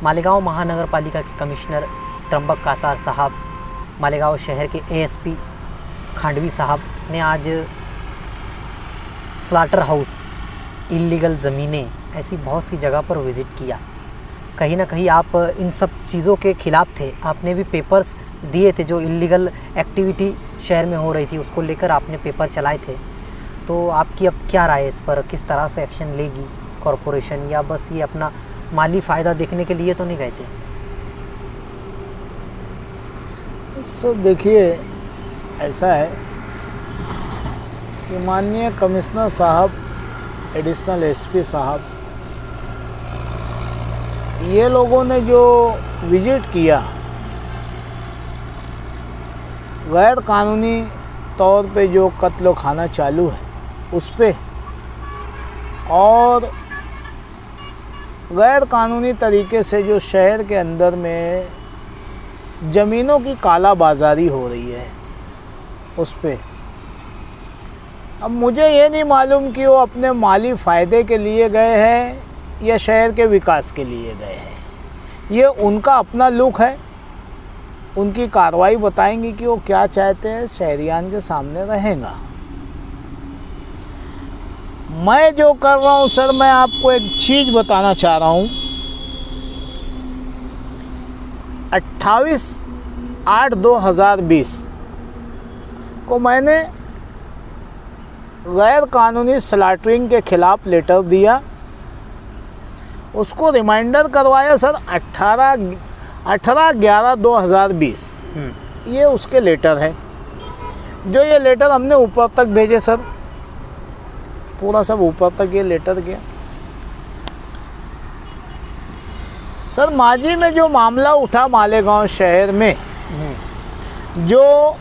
मालेगांव महानगर पालिका के कमिश्नर त्र्यंबक कासार साहब, मालेगांव शहर के एएसपी खांडवी साहब ने आज स्लाटर हाउस, इल्लीगल ज़मीनें, ऐसी बहुत सी जगह पर विज़िट किया। कहीं ना कहीं आप इन सब चीज़ों के ख़िलाफ़ थे। आपने भी पेपर्स दिए थे, जो इल्लीगल एक्टिविटी शहर में हो रही थी उसको लेकर आपने पेपर चलाए थे। तो आपकी अब क्या राय है इस पर? किस तरह से एक्शन लेगी कॉरपोरेशन, या बस ये अपना माली फ़ायदा देखने के लिए तो नहीं गए थे? सर देखिए, ऐसा है कि माननीय कमिश्नर साहब, एडिशनल एसपी साहब, ये लोगों ने जो विजिट किया गैर कानूनी तौर पे जो कत्ल खाना चालू है उस पे, और गैर कानूनी तरीके से जो शहर के अंदर में ज़मीनों की काला बाजारी हो रही है उस पे। अब मुझे ये नहीं मालूम कि वो अपने माली फ़ायदे के लिए गए हैं या शहर के विकास के लिए गए हैं। ये उनका अपना लुक है, उनकी कार्रवाई बताएंगी कि वो क्या चाहते हैं, शहरियान के सामने रहेगा। मैं जो कर रहा हूँ सर, मैं आपको एक चीज़ बताना चाह रहा हूँ। 28/8/2020 को मैंने गैर कानूनी स्लॉटरिंग के ख़िलाफ़ लेटर दिया, उसको रिमाइंडर करवाया सर 18/11/2020। ये उसके लेटर है, जो ये लेटर हमने ऊपर तक भेजे सर, पूरा सब ऊपर तक ये लेटर गया। सर माजी में जो मामला उठा मालेगांव शहर में, जो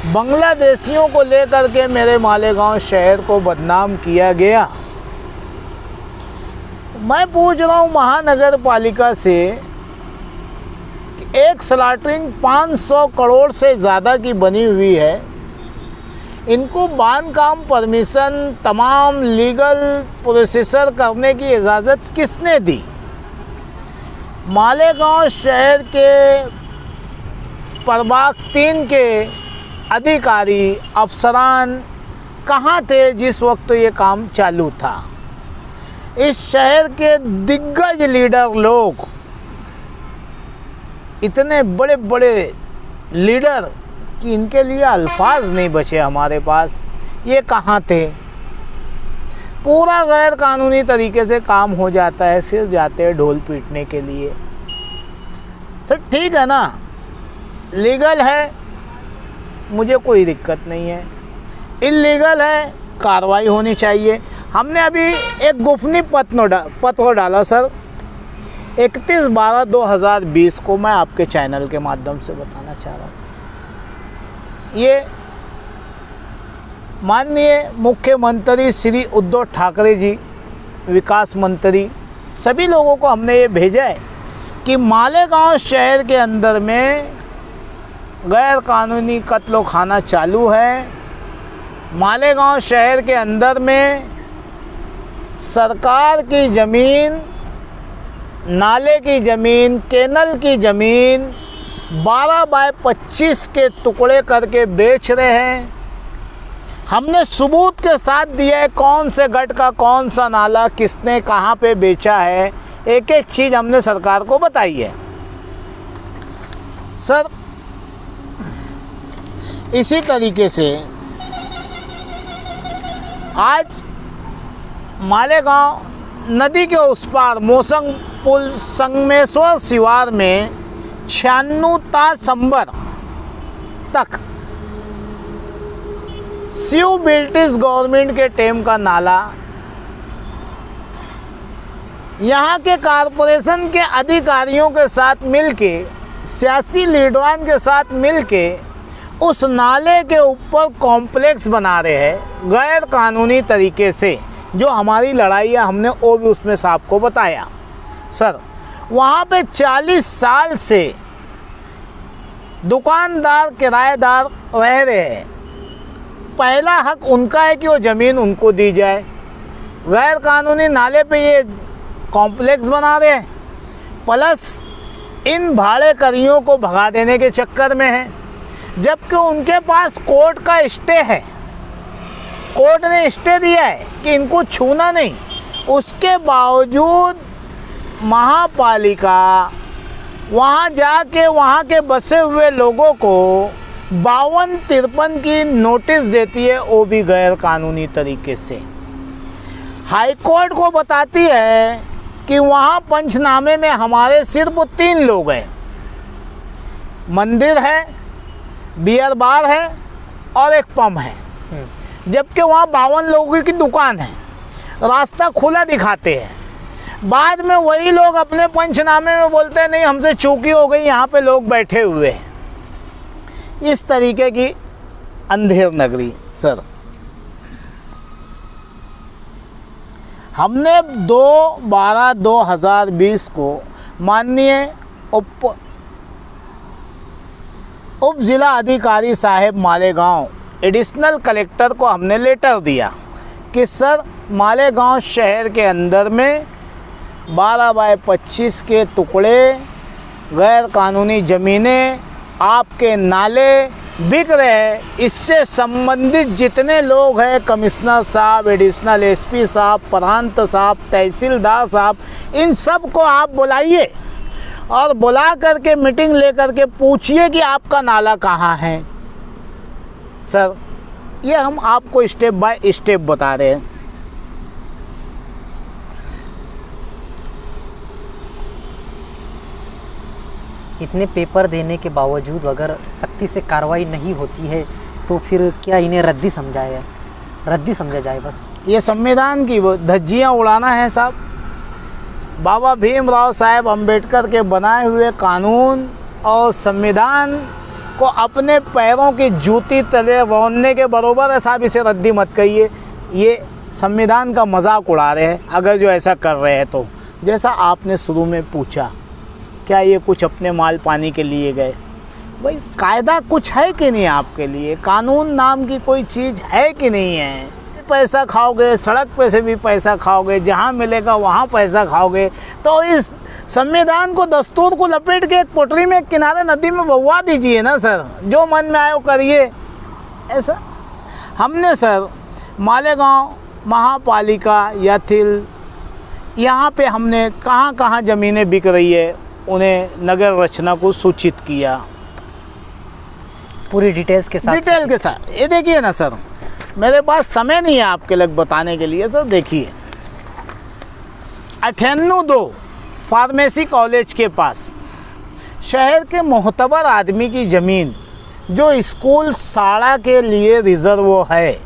बांग्लादेशियों को लेकर के मेरे मालेगांव शहर को बदनाम किया गया, मैं पूछ रहा हूँ महानगर पालिका से कि एक स्लॉटरिंग 500 करोड़ से ज़्यादा की बनी हुई है, इनको बांधकाम परमिशन, तमाम लीगल प्रोसीजर करने की इजाज़त किसने दी? मालेगांव शहर के प्रभाग 3 के अधिकारी, अफसरान कहाँ थे जिस वक्त ये काम चालू था? इस शहर के दिग्गज लीडर लोग, इतने बड़े बड़े लीडर कि इनके लिए अल्फाज नहीं बचे हमारे पास, ये कहाँ थे? पूरा गैर कानूनी तरीके से काम हो जाता है, फिर जाते हैं ढोल पीटने के लिए। सर ठीक है ना, लीगल है, मुझे कोई दिक्कत नहीं है। इल्लीगल है, कार्रवाई होनी चाहिए। हमने अभी एक गोपनीय पत्र डाला सर 31/12/2020 को, मैं आपके चैनल के माध्यम से बताना चाह रहा हूँ। ये माननीय मुख्यमंत्री श्री उद्धव ठाकरे जी, विकास मंत्री, सभी लोगों को हमने ये भेजा है कि मालेगांव शहर के अंदर में गैर कानूनी कत्ल खाना चालू है। मालेगांव शहर के अंदर में सरकार की ज़मीन, नाले की ज़मीन, कैनल की ज़मीन 12/25 के टुकड़े करके बेच रहे हैं। हमने सबूत के साथ दिया है कौन से गट का कौन सा नाला किसने कहाँ पे बेचा है, एक एक चीज़ हमने सरकार को बताई है। सर इसी तरीके से आज मालेगांव नदी के उस पार मोसंग पुल संगमेश्वर शिवार में 96 संबर तक शिव ब्रिटिश गवर्नमेंट के टेम का नाला, यहाँ के कारपोरेशन के अधिकारियों के साथ मिलके, सियासी लीडरान के साथ मिलके उस नाले के ऊपर कॉम्प्लेक्स बना रहे हैं गैर कानूनी तरीके से। जो हमारी लड़ाई है हमने वो भी उसमें से आपको बताया। सर वहाँ पे 40 साल से दुकानदार, किराएदार रह रहे हैं। पहला हक उनका है कि वो ज़मीन उनको दी जाए। गैर कानूनी नाले पे ये कॉम्प्लेक्स बना रहे हैं, प्लस इन भाड़ेकरियों को भगा देने के चक्कर में है, जबकि उनके पास कोर्ट का स्टे है। कोर्ट ने स्टे दिया है कि इनको छूना नहीं। उसके बावजूद महापालिका वहाँ जाके वहाँ के बसे हुए लोगों को 52-53 की नोटिस देती है, वो भी गैर कानूनी तरीके से। हाई कोर्ट को बताती है कि वहाँ पंचनामे में हमारे सिर्फ 3 लोग हैं, मंदिर है, बियर बार है और एक पब है, जबकि वहाँ 52 लोगों की दुकान है। रास्ता खुला दिखाते हैं। बाद में वही लोग अपने पंचनामे में बोलते हैं नहीं हमसे चूकी हो गई, यहाँ पे लोग बैठे हुए हैं। इस तरीके की अंधेर नगरी सर। हमने 2/12/2020 को माननीय उप जिला अधिकारी साहेब मालेगांव एडिशनल कलेक्टर को हमने लेटर दिया कि सर मालेगांव शहर के अंदर में 12/25 के टुकड़े गैर कानूनी ज़मीनें, आपके नाले बिक रहे हैं। इससे संबंधित जितने लोग हैं, कमिश्नर साहब, एडिशनल एसपी साहब, प्रांत साहब, तहसीलदार साहब, इन सब को आप बुलाइए और बुला करके मीटिंग लेकर के पूछिए कि आपका नाला कहाँ है। सर ये हम आपको स्टेप बाय स्टेप बता रहे हैं। इतने पेपर देने के बावजूद अगर सख्ती से कार्रवाई नहीं होती है तो फिर क्या इन्हें रद्दी समझा जाए बस? ये संविधान की धज्जियाँ उड़ाना है साहब। बाबा भीमराव साहब अंबेडकर के बनाए हुए कानून और संविधान को अपने पैरों की जूती तले रौंदने के बरोबर है साहब। इसे रद्दी मत कहिए। ये संविधान का मजाक उड़ा रहे हैं अगर जो ऐसा कर रहे हैं तो। जैसा आपने शुरू में पूछा, क्या ये कुछ अपने माल पानी के लिए गए? भाई कायदा कुछ है कि नहीं आपके लिए? कानून नाम की कोई चीज़ है कि नहीं है? पैसा खाओगे, सड़क पे से भी पैसा खाओगे, जहाँ मिलेगा वहाँ पैसा खाओगे। तो इस संविधान को, दस्तूर को लपेट के एक पोटली में, किनारे नदी में बहवा दीजिए ना सर। जो मन में आए वो करिए। ऐसा हमने सर मालेगांव महापालिका या थिल, यहाँ पे हमने कहाँ कहाँ ज़मीनें बिक रही है उन्हें नगर रचना को सूचित किया पूरी डिटेल के साथ। ये देखिए ना सर, मेरे पास समय नहीं है आपके लग बताने के लिए सर। देखिए 98-2 फार्मेसी कॉलेज के पास शहर के मोहतबर आदमी की ज़मीन जो स्कूल साड़ा के लिए रिजर्व है,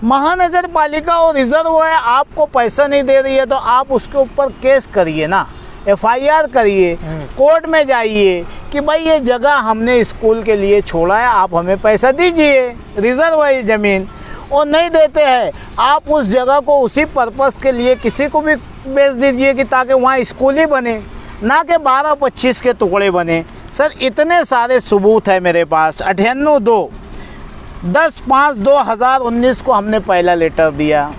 महानगर पालिका और रिजर्व है, आपको पैसा नहीं दे रही है तो आप उसके ऊपर केस करिए ना, FIR करिए, कोर्ट में जाइए कि भाई ये जगह हमने स्कूल के लिए छोड़ा है, आप हमें पैसा दीजिए, रिजर्व है ये ज़मीन। और नहीं देते हैं, आप उस जगह को उसी पर्पस के लिए किसी को भी बेच दीजिए कि ताकि वहाँ स्कूल ही बने, ना कि 12-25 के टुकड़े बने। सर इतने सारे सबूत है मेरे पास। 98-2 10/5/2019 को हमने पहला लेटर दिया,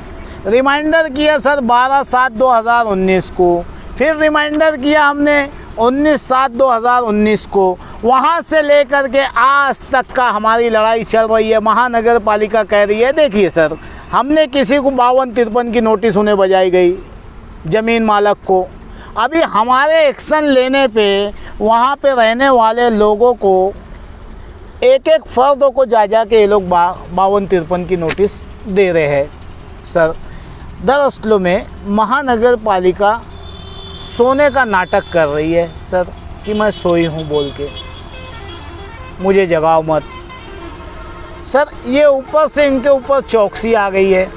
रिमाइंडर किया सर 12/7/2019 को, फिर रिमाइंडर किया हमने 19/7/2019 को। वहाँ से लेकर के आज तक का हमारी लड़ाई चल रही है। महानगर पालिका कह रही है, देखिए सर हमने किसी को 52-53 की नोटिस उन्हें बजाई गई ज़मीन मालक को। अभी हमारे एक्शन लेने पे वहाँ पे रहने वाले लोगों को एक फ़र्द को जा के ये लोग 52-53 की नोटिस दे रहे हैं। सर दरअसल में महानगर पालिका सोने का नाटक कर रही है सर कि मैं सोई हूँ बोल के, मुझे जगाओ मत। सर ये ऊपर से इनके ऊपर चौकसी आ गई है।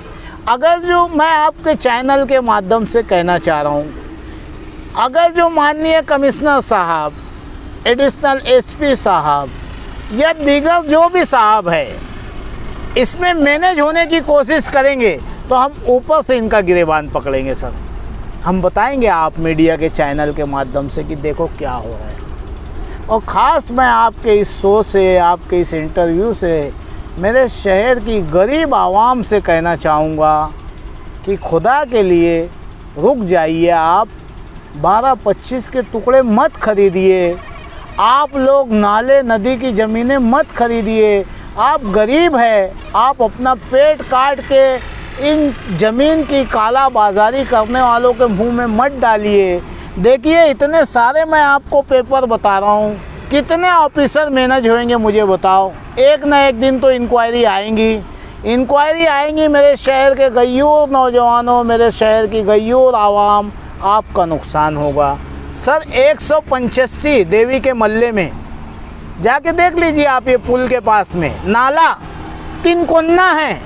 अगर जो मैं आपके चैनल के माध्यम से कहना चाह रहा हूँ, अगर जो माननीय कमिश्नर साहब, एडिशनल एसपी साहब या दीगर जो भी साहब है इसमें मैनेज होने की कोशिश करेंगे तो हम ऊपर से इनका गिरेबान पकड़ेंगे सर। हम बताएंगे आप मीडिया के चैनल के माध्यम से कि देखो क्या हो रहा है। और ख़ास मैं आपके इस शो से, आपके इस इंटरव्यू से मेरे शहर की गरीब आवाम से कहना चाहूँगा कि खुदा के लिए रुक जाइए आप। 12-25 के टुकड़े मत खरीदिए। आप लोग नाले नदी की ज़मीनें मत खरीदिए। आप गरीब हैं, आप अपना पेट काट के इन ज़मीन की काला बाजारी करने वालों के मुंह में मत डालिए। देखिए इतने सारे मैं आपको पेपर बता रहा हूँ, कितने ऑफिसर मैनेज होंगे मुझे बताओ। एक ना एक दिन तो इंक्वायरी आएंगी मेरे शहर के गयूर नौजवानों, मेरे शहर की गयूर आवाम, आपका नुकसान होगा। सर 185 देवी के मल्ले में जाके देख लीजिए आप, ये पुल के पास में नाला 3 कोना है,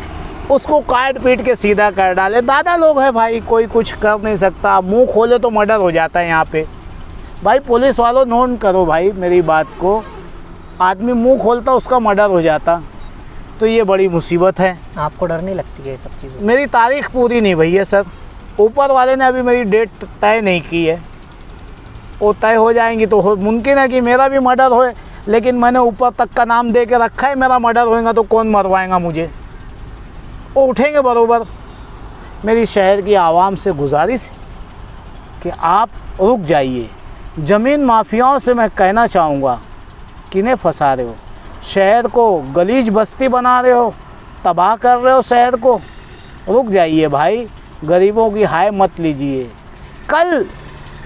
उसको काट पीट के सीधा कर डाले। दादा लोग हैं भाई, कोई कुछ कर नहीं सकता। मुंह खोले तो मर्डर हो जाता है यहाँ पे। भाई पुलिस वालों नोट करो भाई मेरी बात को, आदमी मुंह खोलता उसका मर्डर हो जाता, तो ये बड़ी मुसीबत है। आपको डर नहीं लगती है ये सब चीज़ें? मेरी तारीख पूरी नहीं भई है सर, ऊपर वाले ने अभी मेरी डेट तय नहीं की है। वो तय हो जाएंगी तो मुमकिन है कि मेरा भी मर्डर होए, लेकिन मैंने ऊपर तक का नाम दे के रखा है, मेरा मर्डर होएगा तो कौन मरवाएगा मुझे, वो उठेंगे बरोबर। मेरी शहर की आवाम से गुजारिश है कि आप रुक जाइए। ज़मीन माफियाओं से मैं कहना चाहूँगा, किन्हें फंसा रहे हो, शहर को गलीज बस्ती बना रहे हो, तबाह कर रहे हो शहर को। रुक जाइए भाई, गरीबों की हाय मत लीजिए। कल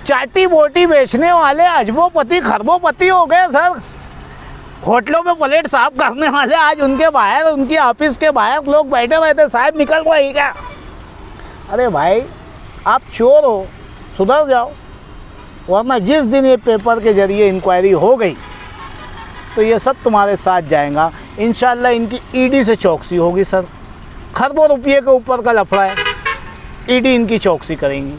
चाटी बोटी बेचने वाले अजबोपति खरबोपति हो गए सर। होटलों में प्लेट साफ करने वाले आज उनके बाहर, उनकी ऑफिस के बाहर लोग बैठे बैठे, साहब निकल गए क्या? अरे भाई आप चोर हो, सुधर जाओ, वरना जिस दिन ये पेपर के ज़रिए इंक्वायरी हो गई तो ये सब तुम्हारे साथ जाएगा। इंशाल्लाह इनकी ईडी से चौकसी होगी सर। खरबों रुपये के ऊपर का लफड़ा है, ईडी इनकी चौकसी करेंगी।